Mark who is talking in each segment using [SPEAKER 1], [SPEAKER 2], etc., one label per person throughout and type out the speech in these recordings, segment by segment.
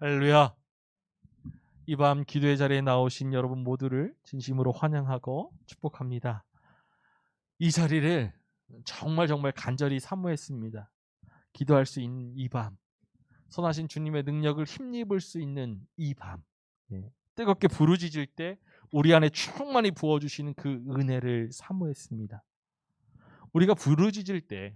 [SPEAKER 1] 할렐루야. 이 밤 기도의 자리에 나오신 여러분 모두를 진심으로 환영하고 축복합니다. 이 자리를 정말 간절히 사모했습니다. 기도할 수 있는 이 밤, 선하신 주님의 능력을 힘입을 수 있는 이 밤, 뜨겁게 부르짖을 때 우리 안에 충만히 부어주시는 그 은혜를 사모했습니다. 우리가 부르짖을 때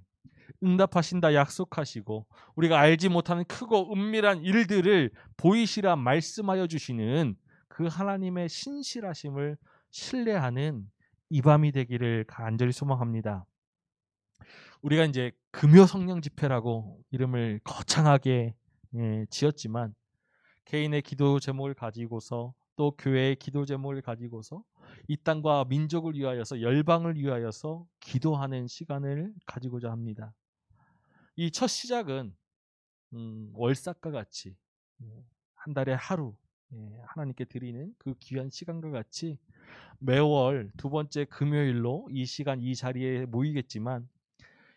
[SPEAKER 1] 응답하신다 약속하시고 우리가 알지 못하는 크고 은밀한 일들을 보이시라 말씀하여 주시는 그 하나님의 신실하심을 신뢰하는 이 밤이 되기를 간절히 소망합니다. 우리가 이제 금요 성령 집회라고 이름을 거창하게 지었지만 개인의 기도 제목을 가지고서 또 교회의 기도 제목을 가지고서 이 땅과 민족을 위하여서 열방을 위하여서 기도하는 시간을 가지고자 합니다. 이 첫 시작은 월삭과 같이 한 달에 하루 하나님께 드리는 그 귀한 시간과 같이 매월 두 번째 금요일로 이 시간 이 자리에 모이겠지만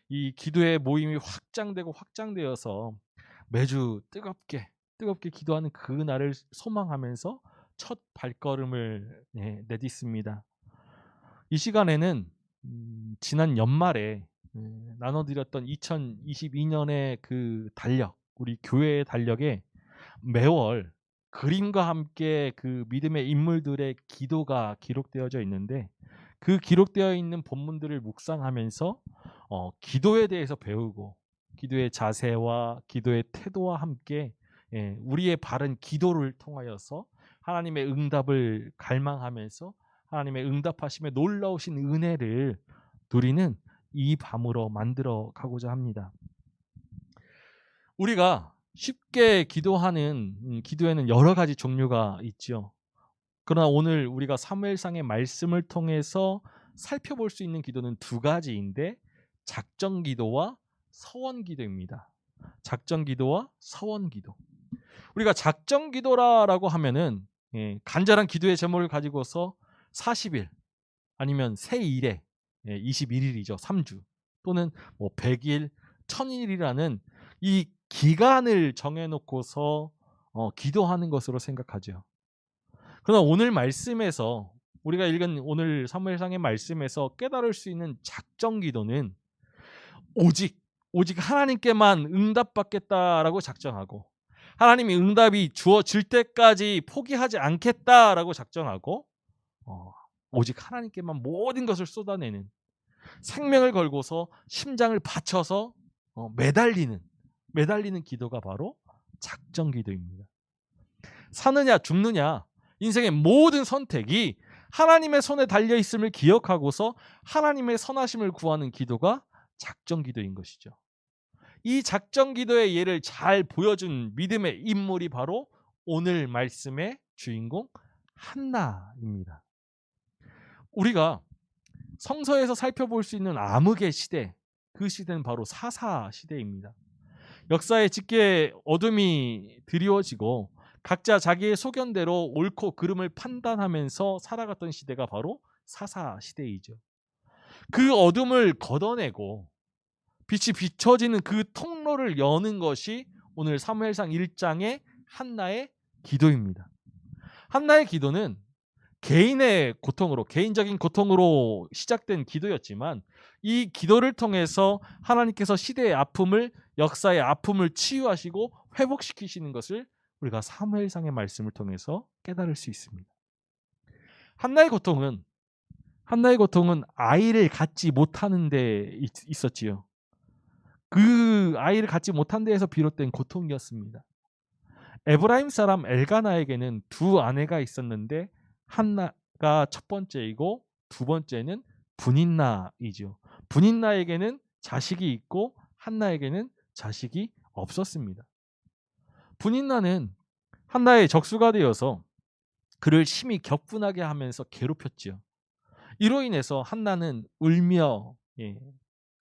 [SPEAKER 1] 이 기도의 모임이 확장되어서 매주 뜨겁게 기도하는 그 날을 소망하면서 첫 발걸음을 내딛습니다. 이 시간에는 지난 연말에 나눠드렸던 2022년의 그 달력, 우리 교회의 달력에 매월 그림과 함께 그 믿음의 인물들의 기도가 기록되어져 있는데 그 기록되어 있는 본문들을 묵상하면서 기도에 대해서 배우고 기도의 자세와 기도의 태도와 함께 우리의 바른 기도를 통하여서 하나님의 응답을 갈망하면서 하나님의 응답하심에 놀라우신 은혜를 누리는 이 밤으로 만들어 가고자 합니다. 우리가 쉽게 기도하는 기도에는 여러 가지 종류가 있죠. 그러나 오늘 우리가 사무엘상의 말씀을 통해서 살펴볼 수 있는 기도는 두 가지인데 작정 기도와 서원 기도입니다. 작정 기도와 서원 기도. 우리가 작정 기도라고 하면은 간절한 기도의 제목을 가지고서 40일 아니면 새 일에 21일이죠. 3주 또는 100일, 1000일이라는 이 기간을 정해놓고서 기도하는 것으로 생각하죠. 그러나 오늘 말씀에서 우리가 읽은 오늘 사무엘상의 말씀에서 깨달을 수 있는 작정 기도는 오직 하나님께만 응답받겠다라고 작정하고 하나님이 응답이 주어질 때까지 포기하지 않겠다라고 작정하고 오직 하나님께만 모든 것을 쏟아내는 생명을 걸고서 심장을 바쳐서 매달리는 기도가 바로 작정 기도입니다. 사느냐 죽느냐 인생의 모든 선택이 하나님의 손에 달려있음을 기억하고서 하나님의 선하심을 구하는 기도가 작정 기도인 것이죠. 이 작정 기도의 예를 잘 보여준 믿음의 인물이 바로 오늘 말씀의 주인공 한나입니다. 우리가 성서에서 살펴볼 수 있는 암흑의 시대, 그 시대는 바로 사사 시대입니다. 역사의 짙게 어둠이 드리워지고 각자 자기의 소견대로 옳고 그름을 판단하면서 살아갔던 시대가 바로 사사 시대이죠. 그 어둠을 걷어내고 빛이 비춰지는 그 통로를 여는 것이 오늘 사무엘상 1장의 한나의 기도입니다. 한나의 기도는 개인의 고통으로, 개인적인 고통으로 시작된 기도였지만 이 기도를 통해서 하나님께서 시대의 아픔을, 역사의 아픔을 치유하시고 회복시키시는 것을 우리가 사무엘상의 말씀을 통해서 깨달을 수 있습니다. 한나의 고통은 아이를 갖지 못하는 데 있었지요. 그 아이를 갖지 못한 데에서 비롯된 고통이었습니다. 에브라임 사람 엘가나에게는 두 아내가 있었는데 한나가 첫 번째이고 두 번째는 분인나이죠. 분인나에게는 자식이 있고 한나에게는 자식이 없었습니다. 분인나는 한나의 적수가 되어서 그를 심히 격분하게 하면서 괴롭혔지요. 이로 인해서 한나는 울며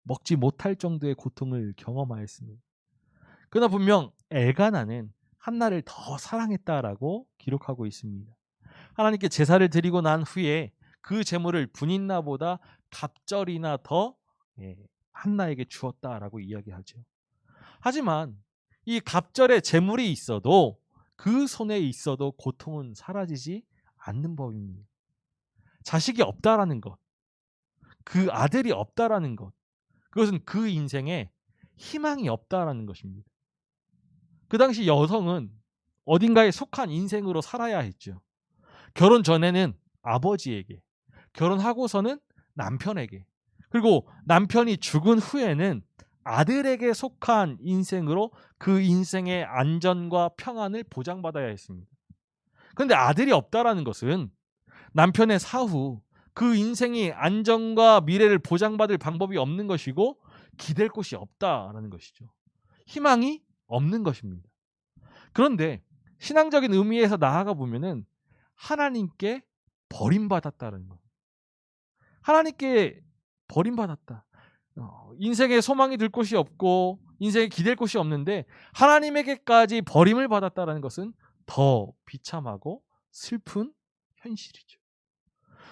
[SPEAKER 1] 먹지 못할 정도의 고통을 경험하였습니다. 그러나 분명 엘가나는 한나를 더 사랑했다라고 기록하고 있습니다. 하나님께 제사를 드리고 난 후에 그 제물을 분인나보다 갑절이나 더 한나에게 주었다라고 이야기하죠. 하지만 이 갑절의 제물이 있어도 그 손에 있어도 고통은 사라지지 않는 법입니다. 자식이 없다라는 것, 그 아들이 없다라는 것, 그것은 그 인생에 희망이 없다라는 것입니다. 그 당시 여성은 어딘가에 속한 인생으로 살아야 했죠. 결혼 전에는 아버지에게, 결혼하고서는 남편에게, 그리고 남편이 죽은 후에는 아들에게 속한 인생으로 그 인생의 안전과 평안을 보장받아야 했습니다. 그런데 아들이 없다라는 것은 남편의 사후 그 인생이 안전과 미래를 보장받을 방법이 없는 것이고 기댈 곳이 없다라는 것이죠. 희망이 없는 것입니다. 그런데 신앙적인 의미에서 나아가 보면은 하나님께 버림받았다는 것. 하나님께 버림받았다. 인생에 소망이 들 곳이 없고 인생에 기댈 곳이 없는데 하나님에게까지 버림을 받았다는 것은 더 비참하고 슬픈 현실이죠.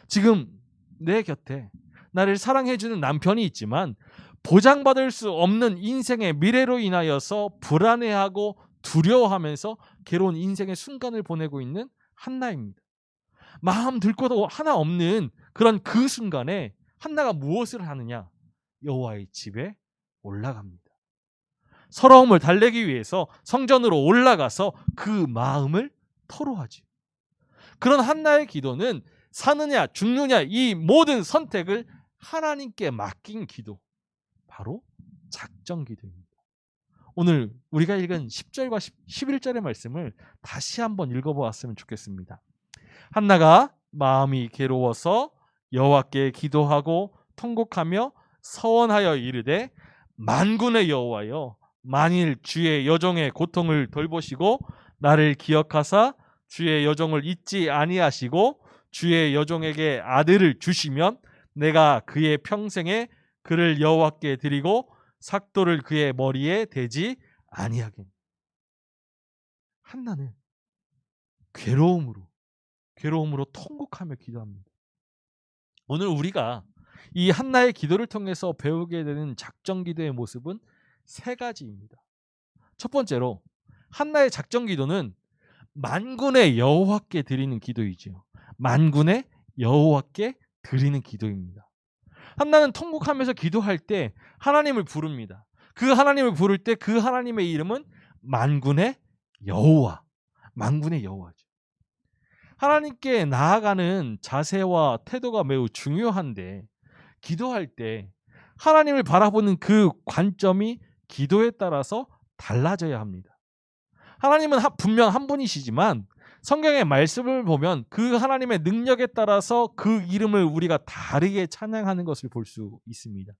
[SPEAKER 1] 지금 내 곁에 나를 사랑해주는 남편이 있지만 보장받을 수 없는 인생의 미래로 인하여서 불안해하고 두려워하면서 괴로운 인생의 순간을 보내고 있는 한나입니다. 마음 들 곳도 하나 없는 그런 그 순간에 한나가 무엇을 하느냐? 여호와의 집에 올라갑니다. 서러움을 달래기 위해서 성전으로 올라가서 그 마음을 토로하죠. 그런 한나의 기도는 사느냐 죽느냐 이 모든 선택을 하나님께 맡긴 기도, 바로 작정 기도입니다. 오늘 우리가 읽은 10절과 11절의 말씀을 다시 한번 읽어보았으면 좋겠습니다. 한나가 마음이 괴로워서 여호와께 기도하고 통곡하며 서원하여 이르되 만군의 여호와여, 만일 주의 여종의 고통을 돌보시고 나를 기억하사 주의 여종을 잊지 아니하시고 주의 여종에게 아들을 주시면 내가 그의 평생에 그를 여호와께 드리고 삭도를 그의 머리에 대지 아니하겠니. 한나는 괴로움으로 통곡하며 기도합니다. 오늘 우리가 이 한나의 기도를 통해서 배우게 되는 작정 기도의 모습은 세 가지입니다. 첫 번째로 한나의 작정 기도는 만군의 여호와께 드리는 기도이죠. 만군의 여호와께 드리는 기도입니다. 한나는 통곡하면서 기도할 때 하나님을 부릅니다. 그 하나님을 부를 때 그 하나님의 이름은 만군의 여호와, 만군의 여호와죠. 하나님께 나아가는 자세와 태도가 매우 중요한데 기도할 때 하나님을 바라보는 그 관점이 기도에 따라서 달라져야 합니다. 하나님은 분명 한 분이시지만 성경의 말씀을 보면 그 하나님의 능력에 따라서 그 이름을 우리가 다르게 찬양하는 것을 볼 수 있습니다.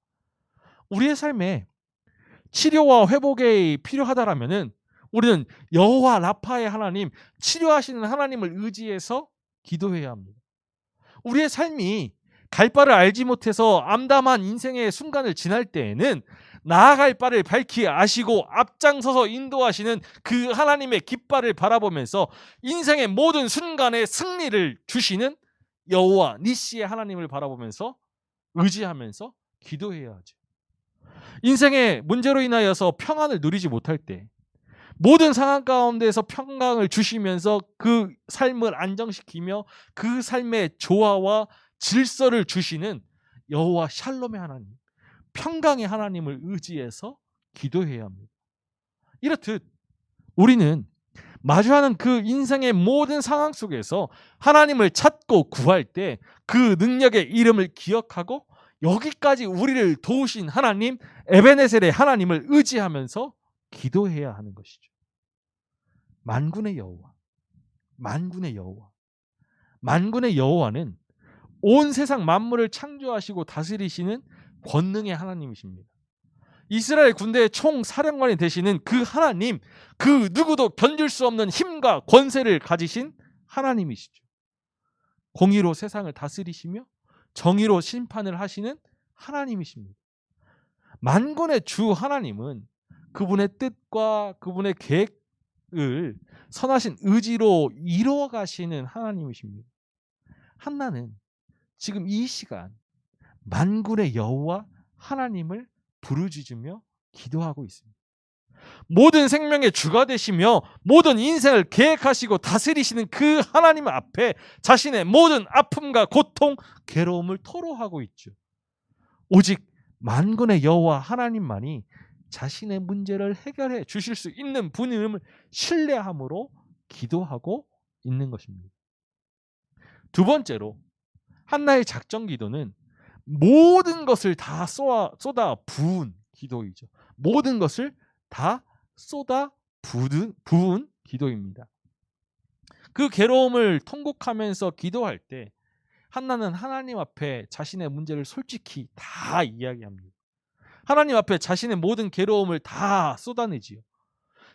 [SPEAKER 1] 우리의 삶에 치료와 회복이 필요하다라면은 우리는 여호와 라파의 하나님, 치료하시는 하나님을 의지해서 기도해야 합니다. 우리의 삶이 갈 바를 알지 못해서 암담한 인생의 순간을 지날 때에는 나아갈 바를 밝히 아시고 앞장서서 인도하시는 그 하나님의 깃발을 바라보면서 인생의 모든 순간에 승리를 주시는 여호와 니시의 하나님을 바라보면서 의지하면서 기도해야 하죠. 인생의 문제로 인하여서 평안을 누리지 못할 때 모든 상황 가운데서 평강을 주시면서 그 삶을 안정시키며 그 삶의 조화와 질서를 주시는 여호와 샬롬의 하나님, 평강의 하나님을 의지해서 기도해야 합니다. 이렇듯 우리는 마주하는 그 인생의 모든 상황 속에서 하나님을 찾고 구할 때 그 능력의 이름을 기억하고 여기까지 우리를 도우신 하나님, 에베네셀의 하나님을 의지하면서 기도해야 하는 것이죠. 만군의 여호와, 만군의 여호와, 만군의 여호와는 온 세상 만물을 창조하시고 다스리시는 권능의 하나님이십니다. 이스라엘 군대의 총사령관이 되시는 그 하나님, 그 누구도 견딜 수 없는 힘과 권세를 가지신 하나님이시죠. 공의로 세상을 다스리시며 정의로 심판을 하시는 하나님이십니다. 만군의 주 하나님은 그분의 뜻과 그분의 계획을 선하신 의지로 이루어 가시는 하나님이십니다. 한나는 지금 이 시간 만군의 여호와 하나님을 부르짖으며 기도하고 있습니다. 모든 생명의 주가 되시며 모든 인생을 계획하시고 다스리시는 그 하나님 앞에 자신의 모든 아픔과 고통, 괴로움을 토로하고 있죠. 오직 만군의 여호와 하나님만이 자신의 문제를 해결해 주실 수 있는 분임을 신뢰함으로 기도하고 있는 것입니다. 두 번째로 한나의 작정 기도는 모든 것을 다 쏟아 부은 기도이죠. 모든 것을 다 쏟아 부은 기도입니다. 그 괴로움을 통곡하면서 기도할 때 한나는 하나님 앞에 자신의 문제를 솔직히 다 이야기합니다. 하나님 앞에 자신의 모든 괴로움을 다 쏟아내지요.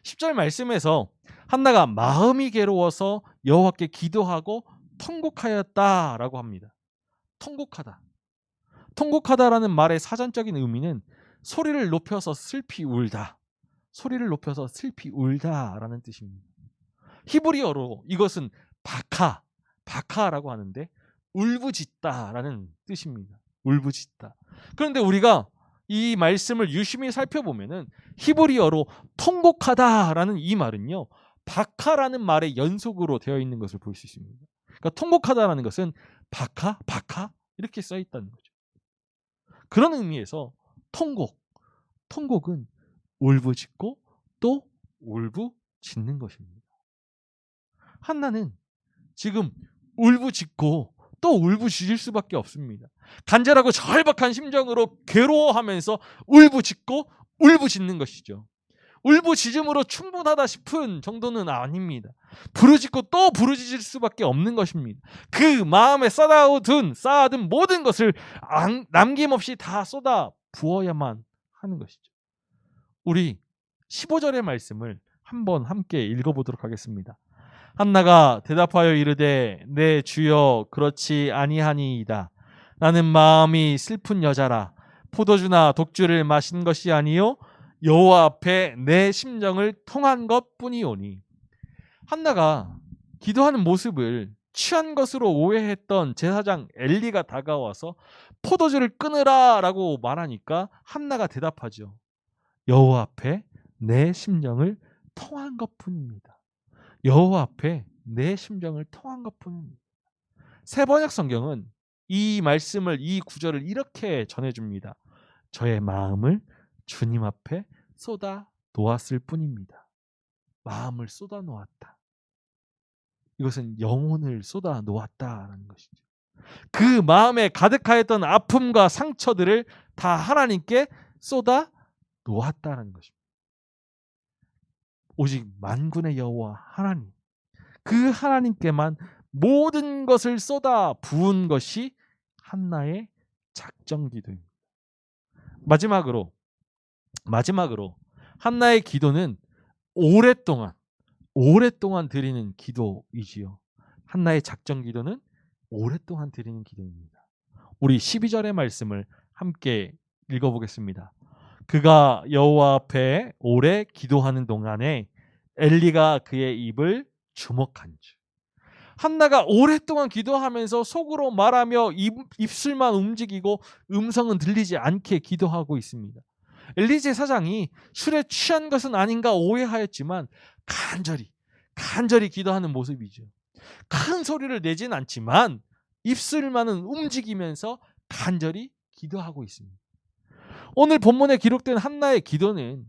[SPEAKER 1] 10절 말씀에서 한나가 마음이 괴로워서 여호와께 기도하고 통곡하였다라고 합니다. 통곡하다. 통곡하다라는 말의 사전적인 의미는 소리를 높여서 슬피 울다. 소리를 높여서 슬피 울다라는 뜻입니다. 히브리어로 이것은 바카라고 하는데 울부짖다라는 뜻입니다. 울부짖다. 그런데 우리가 이 말씀을 유심히 살펴보면은 히브리어로 통곡하다라는 이 말은요, 바카라는 말의 연속으로 되어 있는 것을 볼 수 있습니다. 그러니까 통곡하다라는 것은 바카 이렇게 써 있다는 거죠. 그런 의미에서 통곡은 울부짖고 또 울부짖는 것입니다. 한나는 지금 울부짖고 또 울부짖을 수밖에 없습니다. 간절하고 절박한 심정으로 괴로워하면서 울부짖고 울부짖는 것이죠. 울부짖음으로 충분하다 싶은 정도는 아닙니다. 부르짖고 또 부르짖을 수밖에 없는 것입니다. 그 마음에 쌓아둔 모든 것을 남김없이 다 쏟아 부어야만 하는 것이죠. 우리 15절의 말씀을 한번 함께 읽어보도록 하겠습니다. 한나가 대답하여 이르되 내 주여 그렇지 아니하니이다. 나는 마음이 슬픈 여자라. 포도주나 독주를 마신 것이 아니요 여호와 앞에 내 심정을 통한 것뿐이오니. 한나가 기도하는 모습을 취한 것으로 오해했던 제사장 엘리가 다가와서 포도주를 끊으라 라고 말하니까 한나가 대답하죠. 여호와 앞에 내 심정을 통한 것뿐입니다. 여호와 앞에 내 심정을 통한 것뿐입니다. 새번역 성경은 이 말씀을, 이 구절을 이렇게 전해줍니다. 저의 마음을 주님 앞에 쏟아 놓았을 뿐입니다. 마음을 쏟아 놓았다. 이것은 영혼을 쏟아 놓았다라는 것이죠. 그 마음에 가득하였던 아픔과 상처들을 다 하나님께 쏟아 놓았다는 것입니다. 오직 만군의 여호와 하나님, 그 하나님께만 모든 것을 쏟아 부은 것이 한나의 작정 기도입니다. 마지막으로 한나의 기도는 오랫동안 드리는 기도이지요. 한나의 작정 기도는 오랫동안 드리는 기도입니다. 우리 12절의 말씀을 함께 읽어보겠습니다. 그가 여호와 앞에 오래 기도하는 동안에 엘리가 그의 입을 주목한즉. 한나가 오랫동안 기도하면서 속으로 말하며 입술만 움직이고 음성은 들리지 않게 기도하고 있습니다. 엘리 제사장이 술에 취한 것은 아닌가 오해하였지만 간절히 기도하는 모습이죠. 큰 소리를 내진 않지만 입술만은 움직이면서 간절히 기도하고 있습니다. 오늘 본문에 기록된 한나의 기도는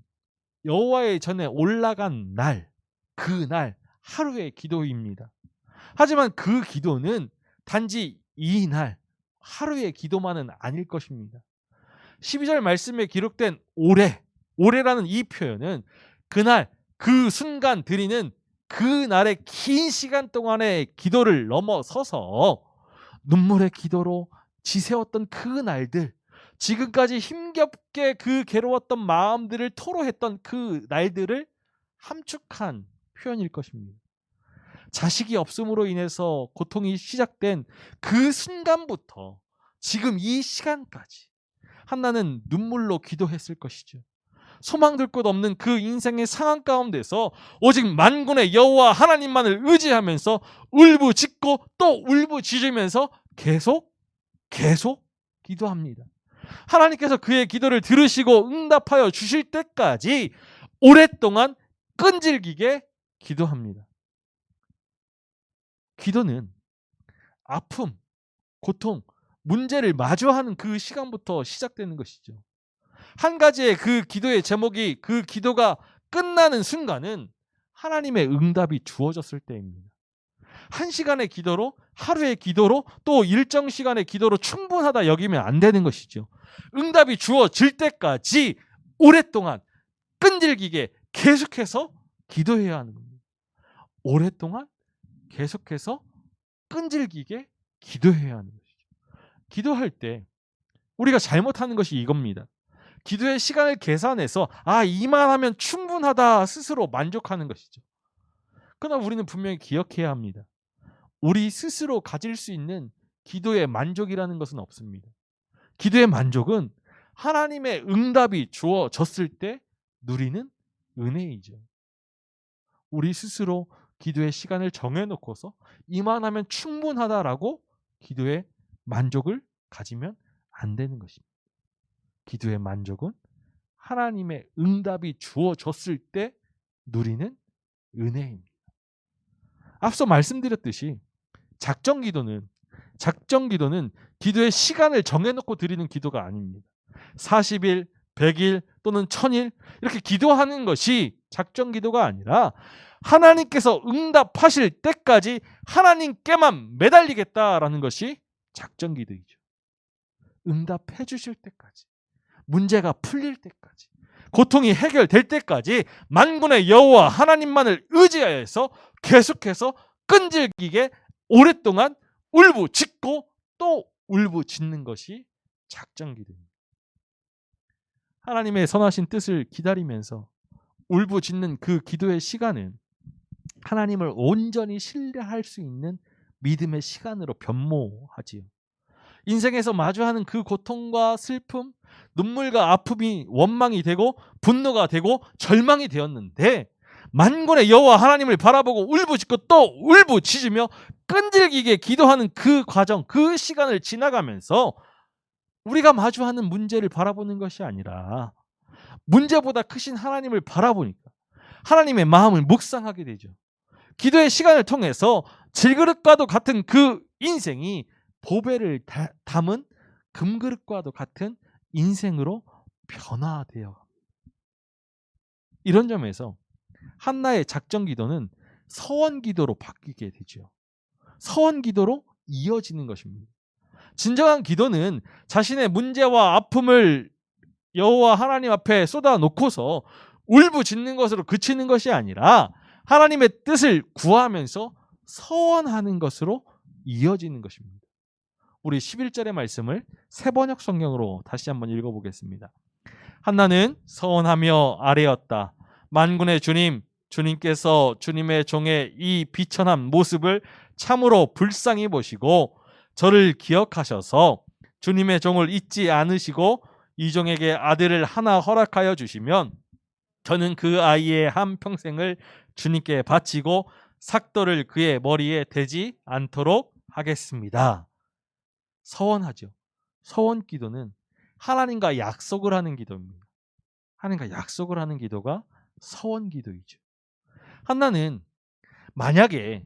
[SPEAKER 1] 여호와의 전에 올라간 날, 그날 하루의 기도입니다. 하지만 그 기도는 단지 이날 하루의 기도만은 아닐 것입니다. 12절 말씀에 기록된 오래라는 이 표현은 그날 그 순간 드리는 그날의 긴 시간 동안의 기도를 넘어서서 눈물의 기도로 지새웠던 그 날들, 지금까지 힘겹게 그 괴로웠던 마음들을 토로했던 그 날들을 함축한 표현일 것입니다. 자식이 없음으로 인해서 고통이 시작된 그 순간부터 지금 이 시간까지 한나는 눈물로 기도했을 것이죠. 소망될 곳 없는 그 인생의 상황 가운데서 오직 만군의 여호와 하나님만을 의지하면서 울부짖고 또 울부짖으면서 계속 기도합니다. 하나님께서 그의 기도를 들으시고 응답하여 주실 때까지 오랫동안 끈질기게 기도합니다. 기도는 아픔, 고통, 문제를 마주하는 그 시간부터 시작되는 것이죠. 한 가지의 그 기도의 제목이 그 기도가 끝나는 순간은 하나님의 응답이 주어졌을 때입니다. 한 시간의 기도로, 하루의 기도로, 또 일정 시간의 기도로 충분하다 여기면 안 되는 것이죠. 응답이 주어질 때까지 오랫동안 끈질기게 계속해서 기도해야 하는 겁니다. 오랫동안 계속해서 끈질기게 기도해야 하는 것이죠. 기도할 때 우리가 잘못하는 것이 이겁니다. 기도의 시간을 계산해서 이만하면 충분하다 스스로 만족하는 것이죠. 그러나 우리는 분명히 기억해야 합니다. 우리 스스로 가질 수 있는 기도의 만족이라는 것은 없습니다. 기도의 만족은 하나님의 응답이 주어졌을 때 누리는 은혜이죠. 우리 스스로 기도의 시간을 정해놓고서 이만하면 충분하다라고 기도의 만족을 가지면 안 되는 것입니다. 기도의 만족은 하나님의 응답이 주어졌을 때 누리는 은혜입니다. 앞서 말씀드렸듯이 작정 기도는 기도의 시간을 정해놓고 드리는 기도가 아닙니다. 40일, 100일 또는 1000일 이렇게 기도하는 것이 작정 기도가 아니라 하나님께서 응답하실 때까지 하나님께만 매달리겠다라는 것이 작정 기도이죠. 응답해 주실 때까지, 문제가 풀릴 때까지, 고통이 해결될 때까지 만군의 여호와 하나님만을 의지하여서 계속해서 끈질기게 오랫동안 울부짖고 또 울부짖는 것이 작정 기도입니다. 하나님의 선하신 뜻을 기다리면서 울부짖는 그 기도의 시간은 하나님을 온전히 신뢰할 수 있는 믿음의 시간으로 변모하지요. 인생에서 마주하는 그 고통과 슬픔, 눈물과 아픔이 원망이 되고 분노가 되고 절망이 되었는데 만군의 여호와 하나님을 바라보고 울부짖고 또 울부짖으며 끈질기게 기도하는 그 과정, 그 시간을 지나가면서 우리가 마주하는 문제를 바라보는 것이 아니라 문제보다 크신 하나님을 바라보니까 하나님의 마음을 묵상하게 되죠. 기도의 시간을 통해서 질그릇과도 같은 그 인생이 보배를 담은 금그릇과도 같은 인생으로 변화되어 갑니다. 이런 점에서 한나의 작정 기도는 서원 기도로 바뀌게 되죠. 서원 기도로 이어지는 것입니다. 진정한 기도는 자신의 문제와 아픔을 여호와 하나님 앞에 쏟아놓고서 울부짖는 것으로 그치는 것이 아니라 하나님의 뜻을 구하면서 서원하는 것으로 이어지는 것입니다. 우리 11절의 말씀을 새번역 성경으로 다시 한번 읽어보겠습니다. 한나는 서원하며 아뢰었다. 만군의 주님, 주님께서 주님의 종의 이 비천한 모습을 참으로 불쌍히 보시고 저를 기억하셔서 주님의 종을 잊지 않으시고 이 종에게 아들을 하나 허락하여 주시면 저는 그 아이의 한 평생을 주님께 바치고 삭도를 그의 머리에 대지 않도록 하겠습니다. 서원하죠. 서원 기도는 하나님과 약속을 하는 기도입니다. 하나님과 약속을 하는 기도가 서원 기도이죠. 한나는 만약에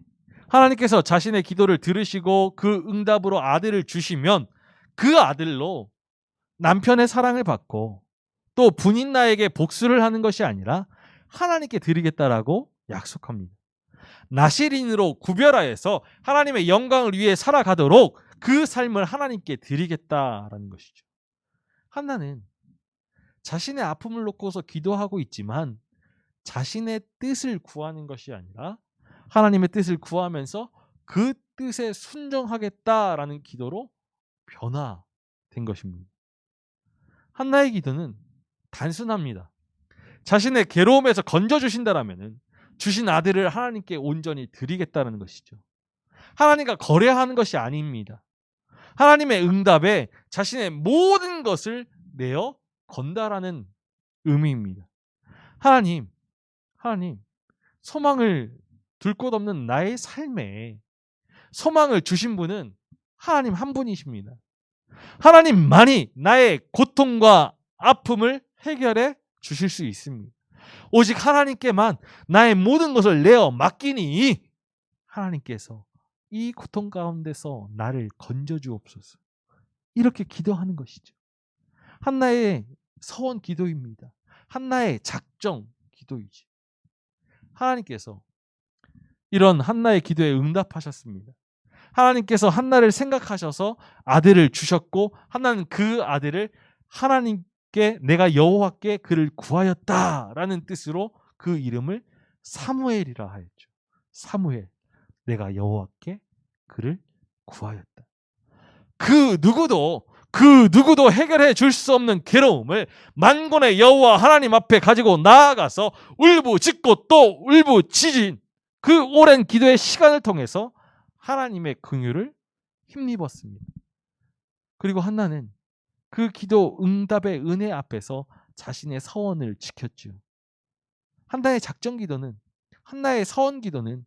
[SPEAKER 1] 하나님께서 자신의 기도를 들으시고 그 응답으로 아들을 주시면 그 아들로 남편의 사랑을 받고 또 분인 나에게 복수를 하는 것이 아니라 하나님께 드리겠다라고 약속합니다. 나실인으로 구별하여서 하나님의 영광을 위해 살아가도록 그 삶을 하나님께 드리겠다라는 것이죠. 한나는 자신의 아픔을 놓고서 기도하고 있지만 자신의 뜻을 구하는 것이 아니라 하나님의 뜻을 구하면서 그 뜻에 순종하겠다라는 기도로 변화된 것입니다. 한나의 기도는 단순합니다. 자신의 괴로움에서 건져주신다라면 주신 아들을 하나님께 온전히 드리겠다는 것이죠. 하나님과 거래하는 것이 아닙니다. 하나님의 응답에 자신의 모든 것을 내어 건다라는 의미입니다. 하나님, 소망을 둘 곳 없는 나의 삶에 소망을 주신 분은 하나님 한 분이십니다. 하나님만이 나의 고통과 아픔을 해결해 주실 수 있습니다. 오직 하나님께만 나의 모든 것을 내어 맡기니 하나님께서 이 고통 가운데서 나를 건져주옵소서. 이렇게 기도하는 것이죠. 한나의 서원 기도입니다. 한나의 작정 기도이죠. 하나님께서 이런 한나의 기도에 응답하셨습니다. 하나님께서 한나를 생각하셔서 아들을 주셨고, 한나는 그 아들을 하나님께, 내가 여호와께 그를 구하였다라는 뜻으로 그 이름을 사무엘이라 하였죠. 사무엘, 내가 여호와께 그를 구하였다. 그 누구도 해결해 줄 수 없는 괴로움을 만군의 여호와 하나님 앞에 가지고 나아가서 울부짖고 또 울부짖은 그 오랜 기도의 시간을 통해서 하나님의 긍휼을 힘입었습니다. 그리고 한나는 그 기도 응답의 은혜 앞에서 자신의 서원을 지켰죠. 한나의 작정 기도는, 한나의 서원 기도는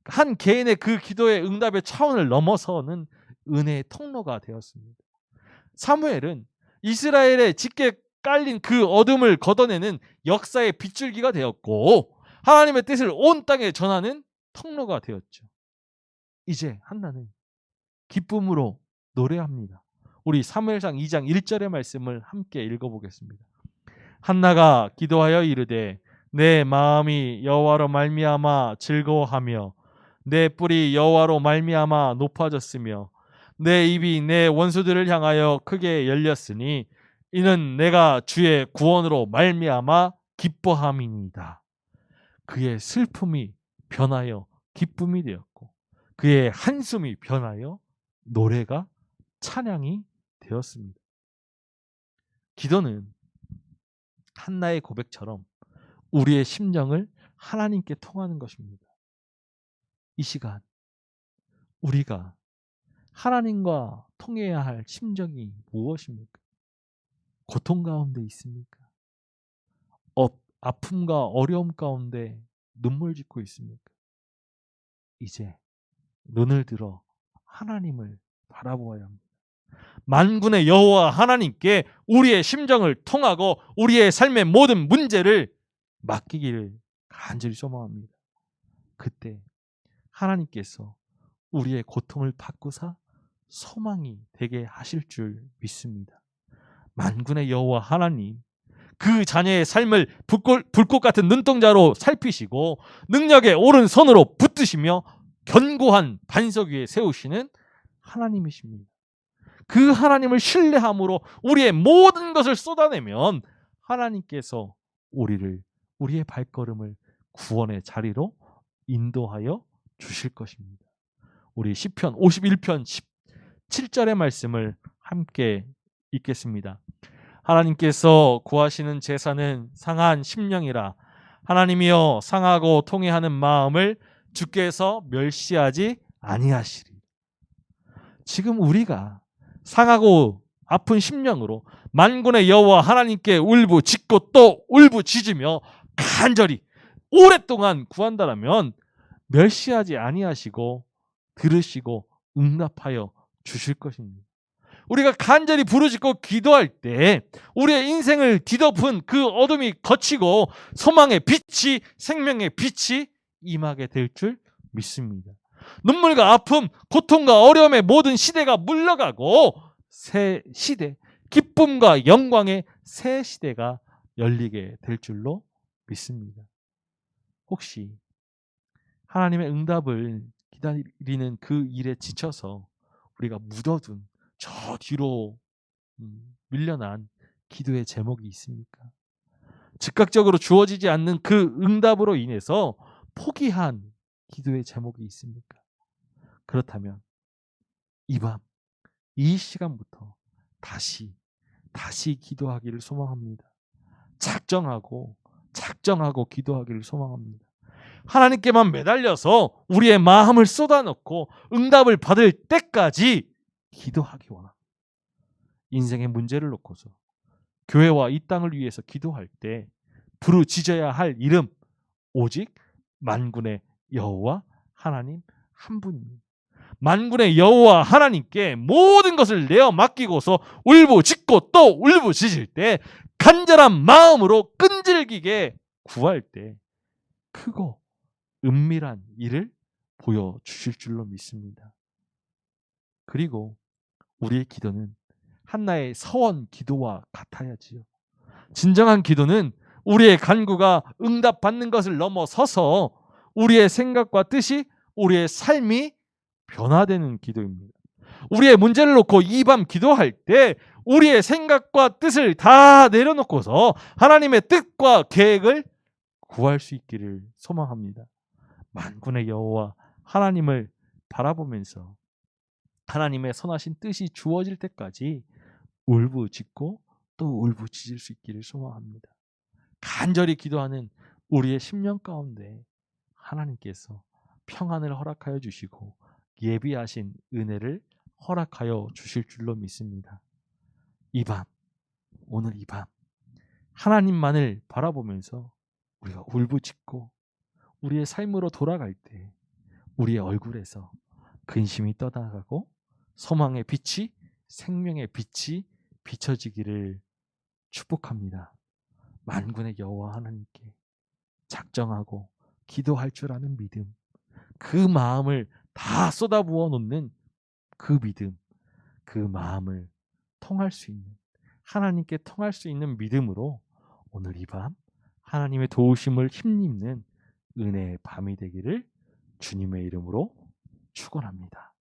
[SPEAKER 1] 한 개인의 그 기도의 응답의 차원을 넘어서는 은혜의 통로가 되었습니다. 사무엘은 이스라엘에 짙게 깔린 그 어둠을 걷어내는 역사의 빗줄기가 되었고, 하나님의 뜻을 온 땅에 전하는 통로가 되었죠. 이제 한나는 기쁨으로 노래합니다. 우리 사무엘상 2장 1절의 말씀을 함께 읽어보겠습니다. 한나가 기도하여 이르되 내 마음이 여호와로 말미암아 즐거워하며 내 뿔이 여호와로 말미암아 높아졌으며 내 입이 내 원수들을 향하여 크게 열렸으니 이는 내가 주의 구원으로 말미암아 기뻐함이니이다. 그의 슬픔이 변하여 기쁨이 되었고 그의 한숨이 변하여 노래가 찬양이 되었습니다. 기도는 한나의 고백처럼 우리의 심정을 하나님께 통하는 것입니다. 이 시간 우리가 하나님과 통해야 할 심정이 무엇입니까? 고통 가운데 있습니까? 아픔과 어려움 가운데 눈물 짓고 있습니까? 이제 눈을 들어 하나님을 바라보아야 합니다. 만군의 여호와 하나님께 우리의 심정을 통하고 우리의 삶의 모든 문제를 맡기기를 간절히 소망합니다. 그때 하나님께서 우리의 고통을 바꾸사 소망이 되게 하실 줄 믿습니다. 만군의 여호와 하나님, 그 자녀의 삶을 불꽃 같은 눈동자로 살피시고 능력의 오른손으로 붙드시며 견고한 반석 위에 세우시는 하나님이십니다. 그 하나님을 신뢰함으로 우리의 모든 것을 쏟아내면 하나님께서 우리의 발걸음을 구원의 자리로 인도하여 주실 것입니다. 우리 시편 51편 17절의 말씀을 함께 읽겠습니다. 하나님께서 구하시는 제사는 상한 심령이라. 하나님이여 상하고 통회하는 마음을 주께서 멸시하지 아니하시리. 지금 우리가 상하고 아픈 심령으로 만군의 여호와 하나님께 울부짖고 또 울부짖으며 간절히 오랫동안 구한다라면 멸시하지 아니하시고 들으시고 응답하여 주실 것입니다. 우리가 간절히 부르짖고 기도할 때 우리의 인생을 뒤덮은 그 어둠이 걷히고 소망의 빛이, 생명의 빛이 임하게 될 줄 믿습니다. 눈물과 아픔, 고통과 어려움의 모든 시대가 물러가고 새 시대, 기쁨과 영광의 새 시대가 열리게 될 줄로 믿습니다. 혹시 하나님의 응답을 기다리는 그 일에 지쳐서 우리가 묻어둔 저 뒤로 밀려난 기도의 제목이 있습니까? 즉각적으로 주어지지 않는 그 응답으로 인해서 포기한 기도의 제목이 있습니까? 그렇다면 이 밤, 이 시간부터 다시 기도하기를 소망합니다. 작정하고 기도하기를 소망합니다. 하나님께만 매달려서 우리의 마음을 쏟아넣고 응답을 받을 때까지 기도하기 원합니다. 인생의 문제를 놓고서 교회와 이 땅을 위해서 기도할 때 부르짖어야 할 이름 오직 만군의 여호와 하나님 한 분입니다. 만군의 여호와 하나님께 모든 것을 내어 맡기고서 울부짖고 또 울부짖을 때 간절한 마음으로 끈질기게 구할 때 크고 은밀한 일을 보여주실 줄로 믿습니다. 그리고 우리의 기도는 한나의 서원 기도와 같아야지요. 진정한 기도는 우리의 간구가 응답받는 것을 넘어서서 우리의 생각과 뜻이, 우리의 삶이 변화되는 기도입니다. 우리의 문제를 놓고 이 밤 기도할 때 우리의 생각과 뜻을 다 내려놓고서 하나님의 뜻과 계획을 구할 수 있기를 소망합니다. 만군의 여호와 하나님을 바라보면서 하나님의 선하신 뜻이 주어질 때까지 울부짖고 또 울부짖을 수 있기를 소망합니다. 간절히 기도하는 우리의 심령 가운데 하나님께서 평안을 허락하여 주시고 예비하신 은혜를 허락하여 주실 줄로 믿습니다. 이 밤, 오늘 이 밤 하나님만을 바라보면서 우리가 울부짖고 우리의 삶으로 돌아갈 때 우리의 얼굴에서 근심이 떠나가고 소망의 빛이, 생명의 빛이 비춰지기를 축복합니다. 만군의 여호와 하나님께 작정하고 기도할 줄 아는 믿음, 그 마음을 다 쏟아부어 놓는 그 믿음, 그 마음을 통할 수 있는, 하나님께 통할 수 있는 믿음으로 오늘 이 밤 하나님의 도우심을 힘입는 은혜의 밤이 되기를 주님의 이름으로 축원합니다.